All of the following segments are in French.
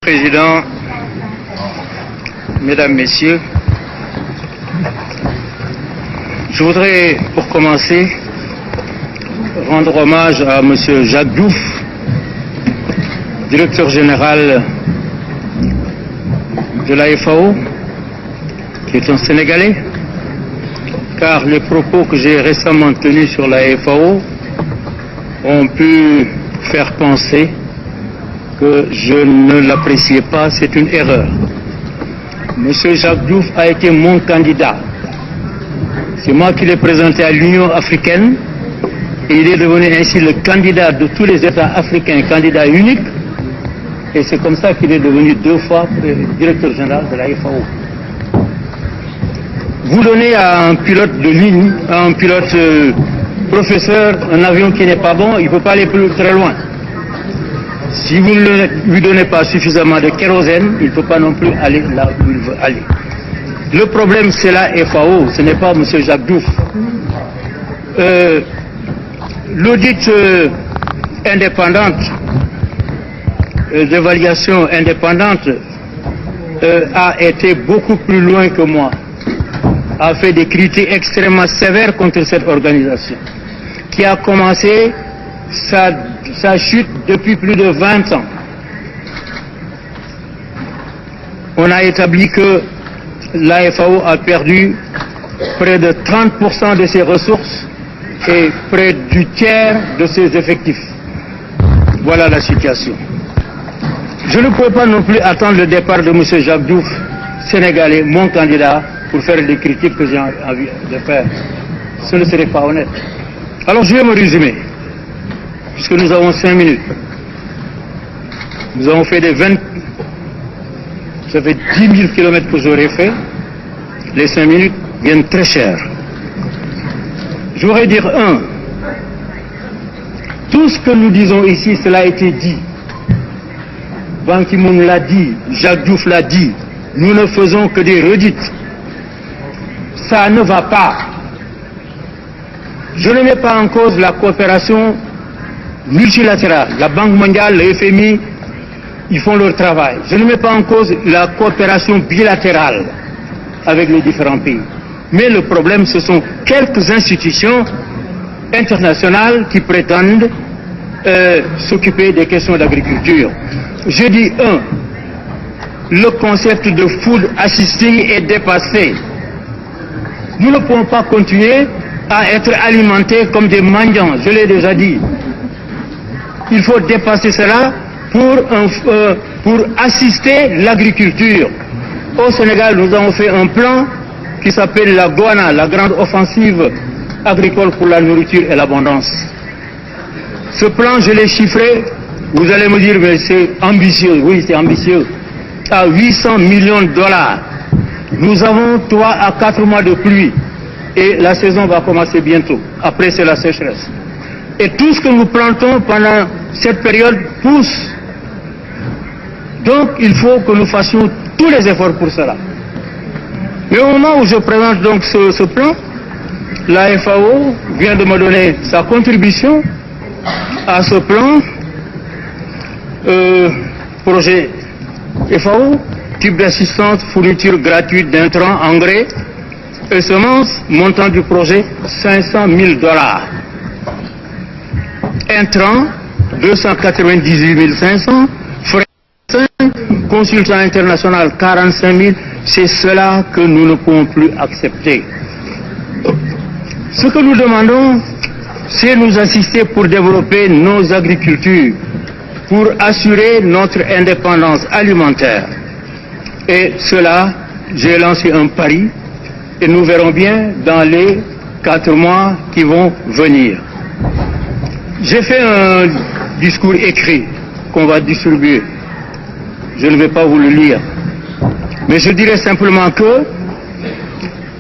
Président, Mesdames, Messieurs, je voudrais, pour commencer, rendre hommage à M. Jacques Diouf, directeur général de la FAO, qui est un Sénégalais, car les propos que j'ai récemment tenus sur la FAO ont pu faire penser que je ne l'appréciais pas, c'est une erreur. Monsieur Jacques Diouf a été mon candidat. C'est moi qui l'ai présenté à l'Union africaine et il est devenu ainsi le candidat de tous les États africains, candidat unique. Et c'est comme ça qu'il est devenu 2 fois directeur général de la FAO. Vous donnez à un pilote de ligne, à un pilote professeur, un avion qui n'est pas bon, il ne peut pas aller très loin. Si vous ne lui donnez pas suffisamment de kérosène, il ne peut pas non plus aller là où il veut aller. Le problème, c'est la FAO, ce n'est pas M. Jacques Diouf. L'audit indépendante, d'évaluation indépendante, a été beaucoup plus loin que moi, a fait des critiques extrêmement sévères contre cette organisation, qui a commencé sa chute depuis plus de 20 ans. On a établi que la FAO a perdu près de 30% de ses ressources et près du tiers de ses effectifs. Voilà la situation. Je ne peux pas non plus attendre le départ de M. Jacques Diouf, sénégalais, mon candidat, pour faire les critiques que j'ai envie de faire. Ce ne serait pas honnête. Alors je vais me résumer, puisque nous avons 5 minutes. Nous avons fait ça fait 10 000 kilomètres que j'aurais fait. Les 5 minutes viennent très cher. Je voudrais dire tout ce que nous disons ici, cela a été dit. Ban Ki-moon l'a dit, Jacques Diouf l'a dit. Nous ne faisons que des redites. Ça ne va pas. Je ne mets pas en cause la coopération multilatérale. La Banque mondiale, le FMI, ils font leur travail. Je ne mets pas en cause la coopération bilatérale avec les différents pays. Mais le problème, ce sont quelques institutions internationales qui prétendent s'occuper des questions d'agriculture. Je dis le concept de food assisting est dépassé. Nous ne pouvons pas continuer à être alimentés comme des mendiants, je l'ai déjà dit. Il faut dépasser cela pour assister l'agriculture. Au Sénégal, nous avons fait un plan qui s'appelle la GOANA, la grande offensive agricole pour la nourriture et l'abondance. Ce plan, je l'ai chiffré, vous allez me dire, mais c'est ambitieux. Oui, c'est ambitieux. À 800 millions de dollars. Nous avons 3 à 4 mois de pluie et la saison va commencer bientôt. Après, c'est la sécheresse. Et tout ce que nous plantons pendant cette période pousse. Donc, il faut que nous fassions tous les efforts pour cela. Mais au moment où je présente donc ce plan, la FAO vient de me donner sa contribution à ce plan, projet FAO, type d'assistance, fourniture gratuite d'intrants, engrais et semences, montant du projet 500 000 dollars. Intrants, 298 500, frais 5, consultant international 45 000, c'est cela que nous ne pouvons plus accepter. Ce que nous demandons, c'est nous assister pour développer nos agricultures, pour assurer notre indépendance alimentaire. Et cela, j'ai lancé un pari et nous verrons bien dans les 4 mois qui vont venir. J'ai fait un discours écrit qu'on va distribuer. Je ne vais pas vous le lire. Mais je dirais simplement que,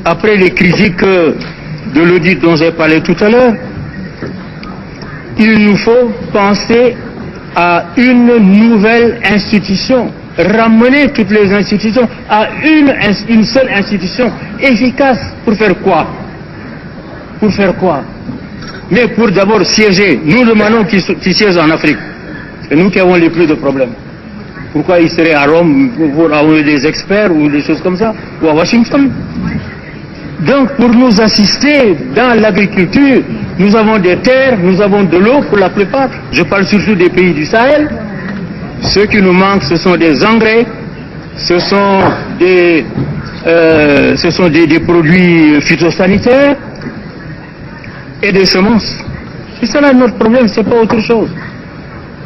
après les critiques de l'audit dont j'ai parlé tout à l'heure, il nous faut penser à une nouvelle institution, ramener toutes les institutions à une seule institution efficace. Pour faire quoi? Pour faire quoi? Mais pour d'abord siéger. Nous demandons qu'ils siègent en Afrique. C'est nous qui avons les plus de problèmes. Pourquoi ils seraient à Rome pour avoir des experts ou des choses comme ça, ou à Washington? Donc, pour nous assister dans l'agriculture, nous avons des terres, nous avons de l'eau pour la plupart. Je parle surtout des pays du Sahel. Ce qui nous manque, ce sont des engrais, ce sont des produits phytosanitaires et des semences. C'est ça là notre problème, c'est pas autre chose.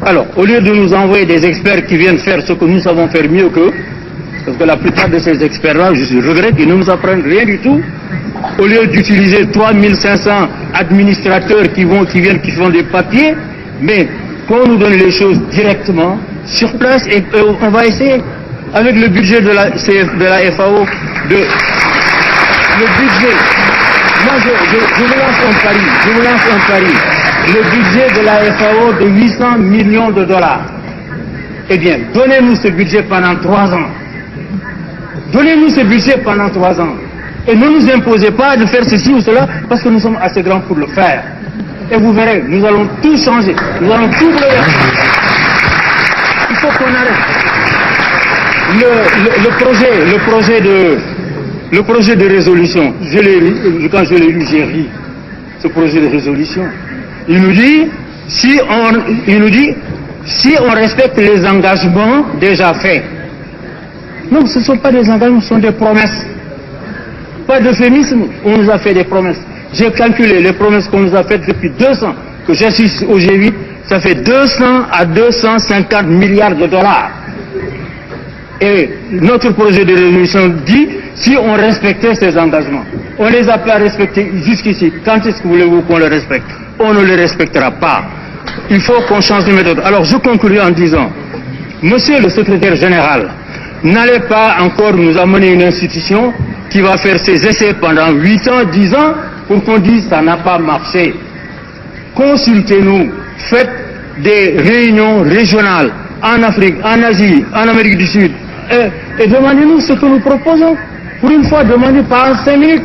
Alors, au lieu de nous envoyer des experts qui viennent faire ce que nous savons faire mieux qu'eux, parce que la plupart de ces experts-là, je regrette qu'ils ne nous apprennent rien du tout, au lieu d'utiliser 3500 administrateurs qui viennent, qui font des papiers, mais qu'on nous donne les choses directement, sur place, et on va essayer, avec le budget de la FAO, le budget, moi je vous lance un pari, le budget de la FAO de 800 millions de dollars. Eh bien, donnez-nous ce budget pendant 3 ans. Donnez-nous ce budget pendant 3 ans. Et ne nous imposez pas de faire ceci ou cela, parce que nous sommes assez grands pour le faire. Et vous verrez, nous allons tout changer. Nous allons tout bouleverser. Il faut qu'on arrête. Le projet de résolution, quand je l'ai lu, j'ai ri. Ce projet de résolution. Il nous dit, si on respecte les engagements déjà faits. Non, ce ne sont pas des engagements, ce sont des promesses. Pas d'euphémisme, on nous a fait des promesses. J'ai calculé les promesses qu'on nous a faites depuis 2 ans, que j'assiste au G8, ça fait 200 à 250 milliards de dollars. Et notre projet de résolution dit, si on respectait ces engagements, on ne les a pas respectés jusqu'ici. Quand est-ce que voulez-vous qu'on les respecte? On ne les respectera pas. Il faut qu'on change de méthode. Alors je conclue en disant, monsieur le secrétaire général, n'allez pas encore nous amener une institution qui va faire ses essais pendant 8 ans, 10 ans, pour qu'on dise ça n'a pas marché. Consultez-nous, faites des réunions régionales en Afrique, en Asie, en Amérique du Sud, et demandez-nous ce que nous proposons. Pour une fois, demandez pas en 5 minutes.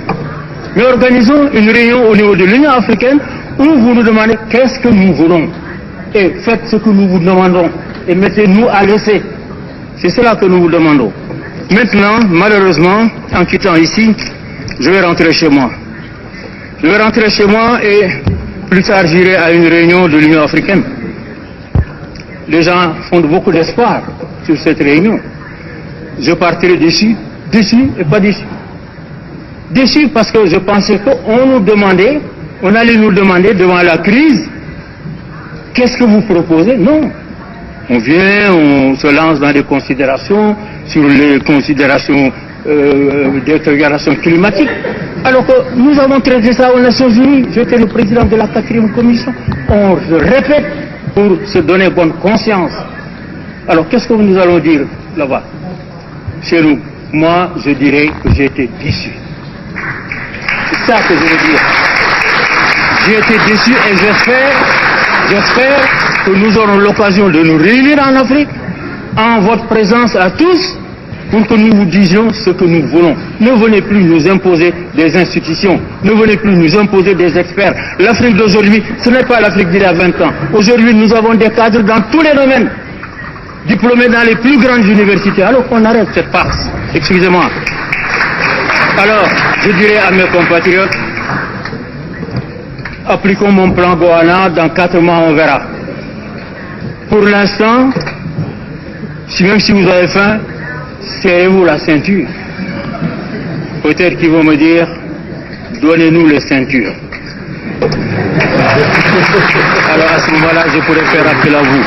Mais organisons une réunion au niveau de l'Union africaine où vous nous demandez qu'est-ce que nous voulons. Et faites ce que nous vous demandons. Et mettez-nous à l'essai. C'est cela que nous vous demandons. Maintenant, malheureusement, en quittant ici, je vais rentrer chez moi. Je vais rentrer chez moi et plus tard j'irai à une réunion de l'Union africaine. Les gens font beaucoup d'espoir sur cette réunion. Je partirai déçu et pas déçu. Déçu parce que je pensais on allait nous demander devant la crise, qu'est-ce que vous proposez? Non. On vient, on se lance dans des considérations sur les considérations des déclarations climatiques. Alors que nous avons traité ça aux Nations Unies. J'étais le président de la 4e commission. On se répète pour se donner bonne conscience. Alors qu'est-ce que nous allons dire là-bas? Chez nous, moi je dirais que j'ai été déçu. C'est ça que je veux dire. J'ai été déçu et j'espère que nous aurons l'occasion de nous réunir en Afrique, en votre présence à tous, pour que nous vous disions ce que nous voulons. Ne venez plus nous imposer des institutions, ne venez plus nous imposer des experts. L'Afrique d'aujourd'hui, ce n'est pas l'Afrique d'il y a 20 ans. Aujourd'hui, nous avons des cadres dans tous les domaines, diplômés dans les plus grandes universités. Alors qu'on arrête cette farce. Excusez-moi. Alors, je dirais à mes compatriotes, appliquons mon plan Goana, dans 4 mois on verra. Pour l'instant, même si vous avez faim, serrez-vous la ceinture. Peut-être qu'ils vont me dire, donnez-nous les ceintures. Alors à ce moment-là, je pourrais faire appel à vous.